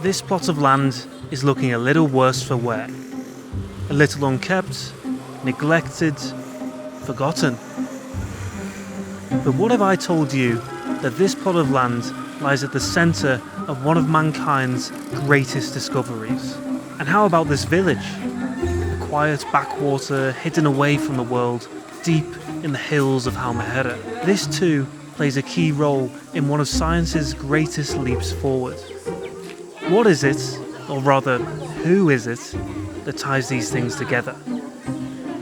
This plot of land is looking a little worse for wear. A little unkept, neglected, forgotten. But what if I told you that this plot of land lies at the centre of one of mankind's greatest discoveries? And how about this village? A quiet backwater hidden away from the world, deep in the hills of Halmahera. This too plays a key role in one of science's greatest leaps forward. What is it, or rather, who is it, that ties these things together?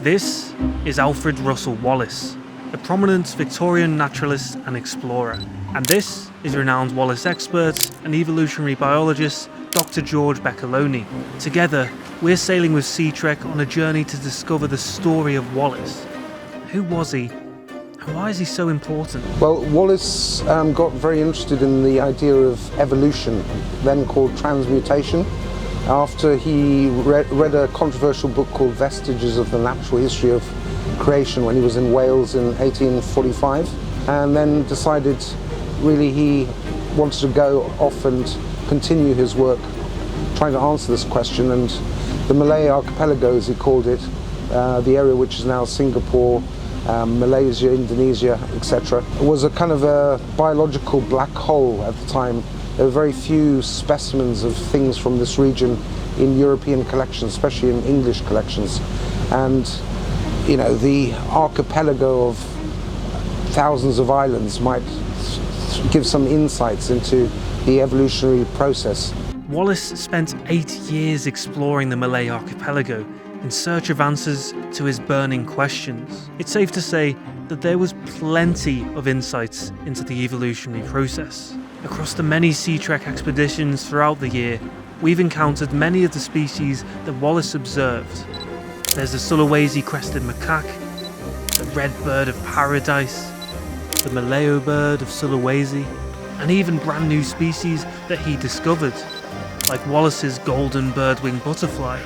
This is Alfred Russel Wallace, a prominent Victorian naturalist and explorer. And this is renowned Wallace expert and evolutionary biologist Dr. George Beccoloni. Together, we're sailing with SeaTrek on a journey to discover the story of Wallace. Who was he? And why is he so important? Well, Wallace got very interested in the idea of evolution, then called transmutation, after he read a controversial book called Vestiges of the Natural History of Creation when he was in Wales in 1845, and then decided really he wanted to go off and continue his work trying to answer this question. And the Malay Archipelago, as he called it, the area which is now Singapore, Malaysia, Indonesia, etc., was a kind of a biological black hole at the time. There were very few specimens of things from this region in European collections, especially in English collections. And, you know, the archipelago of thousands of islands might give some insights into the evolutionary process. Wallace spent 8 years exploring the Malay Archipelago in search of answers to his burning questions. It's safe to say that there was plenty of insights into the evolutionary process. Across the many SeaTrek expeditions throughout the year, we've encountered many of the species that Wallace observed. There's the Sulawesi crested macaque, the red bird of paradise, the Malayo bird of Sulawesi, and even brand new species that he discovered, like Wallace's golden bird-winged butterfly,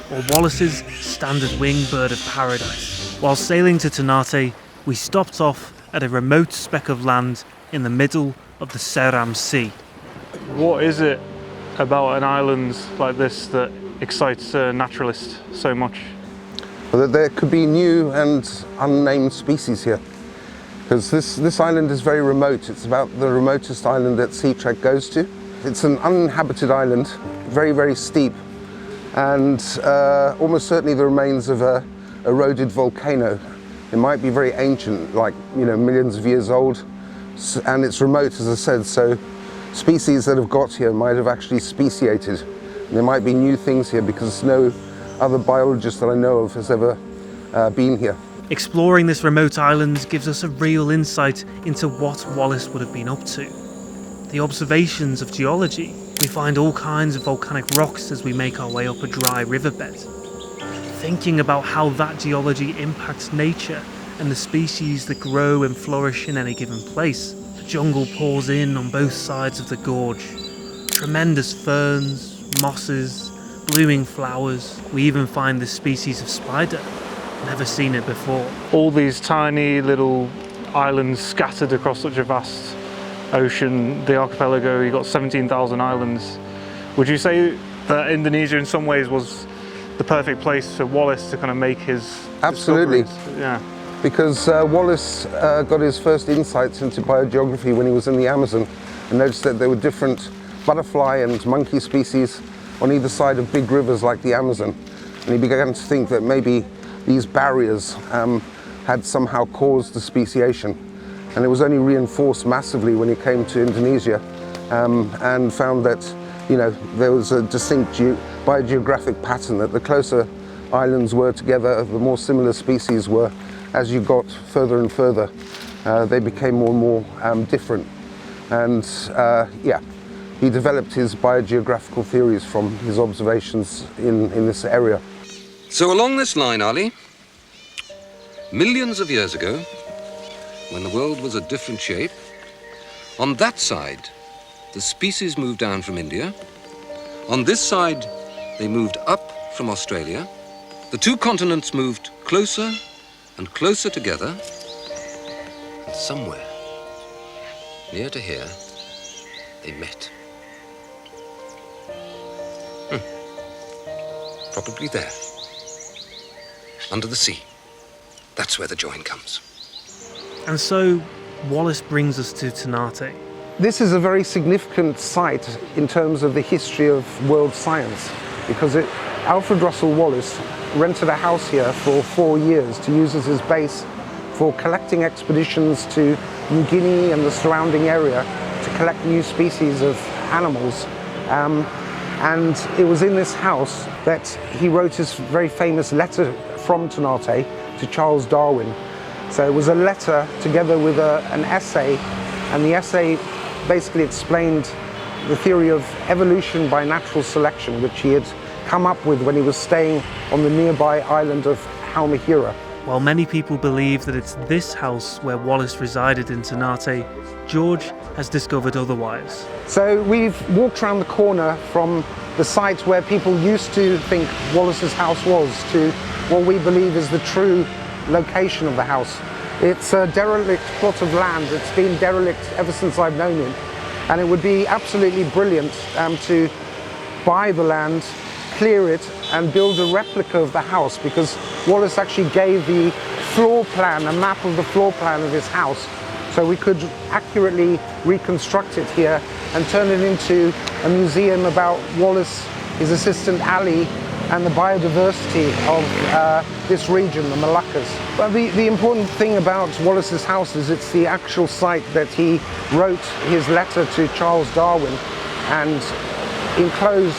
or Wallace's standard wing bird of paradise. While sailing to Ternate, we stopped off at a remote speck of land in the middle of the Seram Sea. What is it about an island like this that excites a naturalist so much? Well, that there could be new and unnamed species here, because this island is very remote. It's about the remotest island that SeaTrek goes to. It's an uninhabited island, very, very steep, and almost certainly the remains of a eroded volcano. It might be very ancient, like, you know, millions of years old, and it's remote, as I said, so species that have got here might have actually speciated. There might be new things here because no other biologist that I know of has ever been here. Exploring this remote island gives us a real insight into what Wallace would have been up to. The observations of geology. We find all kinds of volcanic rocks as we make our way up a dry riverbed. Thinking about how that geology impacts nature and the species that grow and flourish in any given place. The jungle pours in on both sides of the gorge. Tremendous ferns, mosses, blooming flowers. We even find the species of spider. Never seen it before. All these tiny little islands scattered across such a vast ocean, the archipelago. You've got 17,000 islands. Would you say that Indonesia in some ways was the perfect place for Wallace to kind of make his Absolutely. Yeah. Because Wallace got his first insights into biogeography when he was in the Amazon and noticed that there were different butterfly and monkey species on either side of big rivers like the Amazon. And he began to think that maybe these barriers had somehow caused the speciation. And it was only reinforced massively when he came to Indonesia and found that, you know, there was a distinct biogeographic pattern, that the closer islands were together, the more similar species were. As you got further and further, they became more and more different. And yeah, he developed his biogeographical theories from his observations in this area. So along this line, Ali, millions of years ago, when the world was a different shape, on that side, the species moved down from India. On this side, they moved up from Australia. The two continents moved closer and closer together, and somewhere, near to here, they met. Probably there. Under the sea. That's where the join comes. And so, Wallace brings us to Ternate. This is a very significant site in terms of the history of world science, because Alfred Russel Wallace rented a house here for 4 years to use as his base for collecting expeditions to New Guinea and the surrounding area to collect new species of animals. And it was in this house that he wrote his very famous letter from Ternate to Charles Darwin. So it was a letter together with an essay, and the essay basically explained the theory of evolution by natural selection, which he had come up with when he was staying on the nearby island of Halmahera. While many people believe that it's this house where Wallace resided in Ternate, George has discovered otherwise. So we've walked around the corner from the site where people used to think Wallace's house was to what we believe is the true location of the house. It's a derelict plot of land. It's been derelict ever since I've known him, and it would be absolutely brilliant to buy the land, clear it and build a replica of the house, because Wallace actually gave the floor plan, a map of the floor plan of his house, so we could accurately reconstruct it here and turn it into a museum about Wallace, his assistant Ali, and the biodiversity of this region, the Moluccas. But the important thing about Wallace's house is it's the actual site that he wrote his letter to Charles Darwin and enclosed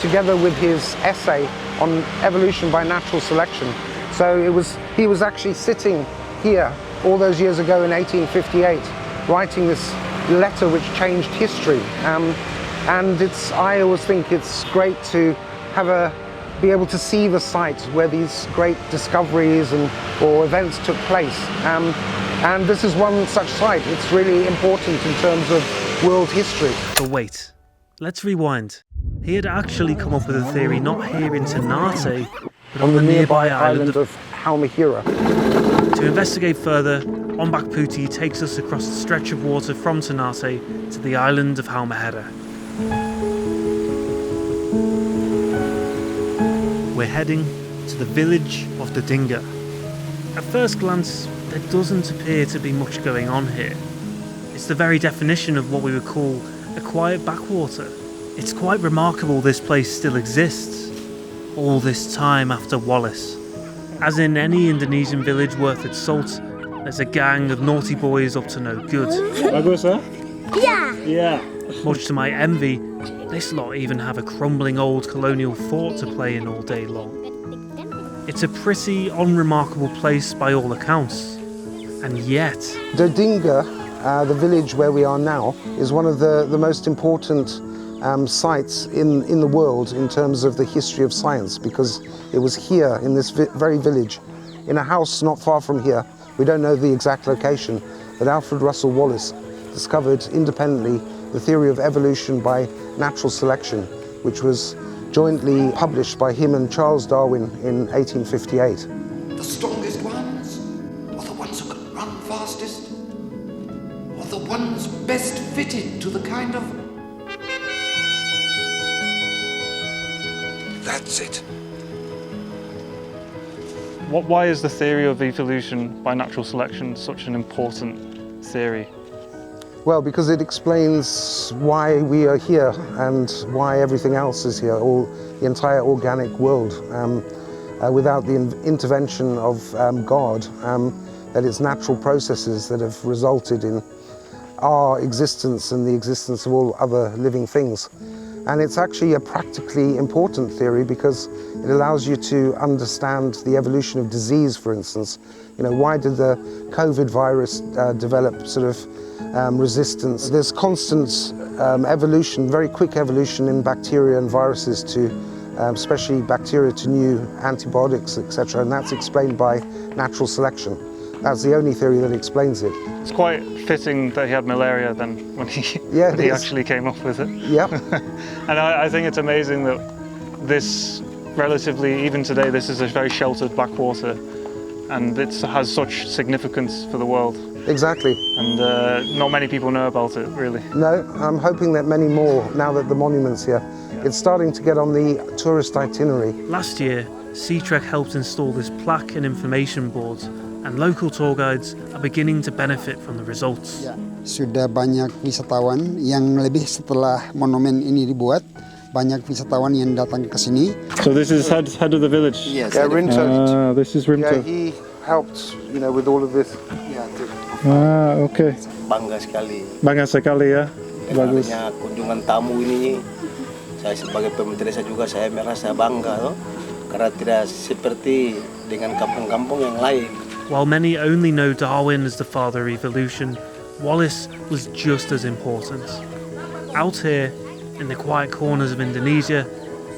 together with his essay on evolution by natural selection. So he was actually sitting here all those years ago in 1858, writing this letter which changed history. And I always think it's great to be able to see the site where these great discoveries or events took place. And this is one such site. It's really important in terms of world history. But wait, let's rewind. He had actually come up with a theory not here in Ternate, but on the nearby island of Halmahera. To investigate further, Ombak Putih takes us across the stretch of water from Ternate to the island of Halmahera. We're heading to the village of Dodinga. At first glance, there doesn't appear to be much going on here. It's the very definition of what we would call a quiet backwater. It's quite remarkable this place still exists, all this time after Wallace. As in any Indonesian village worth its salt, there's a gang of naughty boys up to no good. Bagus, huh? Yeah. Yeah. Much to my envy, this lot even have a crumbling old colonial fort to play in all day long. It's a pretty unremarkable place by all accounts, and yet... Dodinga, the village where we are now, is one of the most important sites in the world in terms of the history of science, because it was here in this very village, in a house not far from here, we don't know the exact location, that Alfred Russel Wallace discovered independently the theory of evolution by natural selection, which was jointly published by him and Charles Darwin in 1858. The strongest ones, or the ones who can run fastest, or the ones best fitted to the kind of... That's it. Why is the theory of evolution by natural selection such an important theory? Well, because it explains why we are here and why everything else is here, the entire organic world. Without the intervention of God, that it's natural processes that have resulted in our existence and the existence of all other living things. And it's actually a practically important theory because it allows you to understand the evolution of disease, for instance. You know, why did the COVID virus develop sort of resistance? There's constant evolution, very quick evolution in bacteria and viruses to, especially bacteria to new antibiotics, etc. And that's explained by natural selection. That's the only theory that explains it. It's quite fitting that he had malaria then when he actually came up with it. Yep. And I think it's amazing that this relatively, even today, this is a very sheltered backwater and it has such significance for the world. Exactly. And not many people know about it, really. No, I'm hoping that many more, now that the monument's here. It's starting to get on the tourist itinerary. Last year, SeaTrek helped install this plaque and information board, and local tour guides are beginning to benefit from the results. Sudah banyak wisatawan yang lebih setelah monumen ini dibuat, banyak wisatawan yang datang ke sini. So this is head of the village? Yes. Yeah, Rinto. This is Rimto. Yeah, he helped, with all of this. Okay. Bangga sekali Bangga sekali ya. dengan Bagus. adanya kunjungan tamu ini. Saya sebagai pemerintah desa juga saya merasa bangga loh, karena tidak seperti dengan kampung-kampung yang lain. While many only know Darwin as the father of evolution, Wallace was just as important. Out here, in the quiet corners of Indonesia,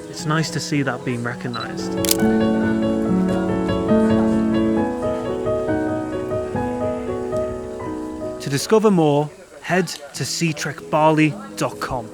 it's nice to see that being recognised. To discover more, head to SeaTrekBali.com.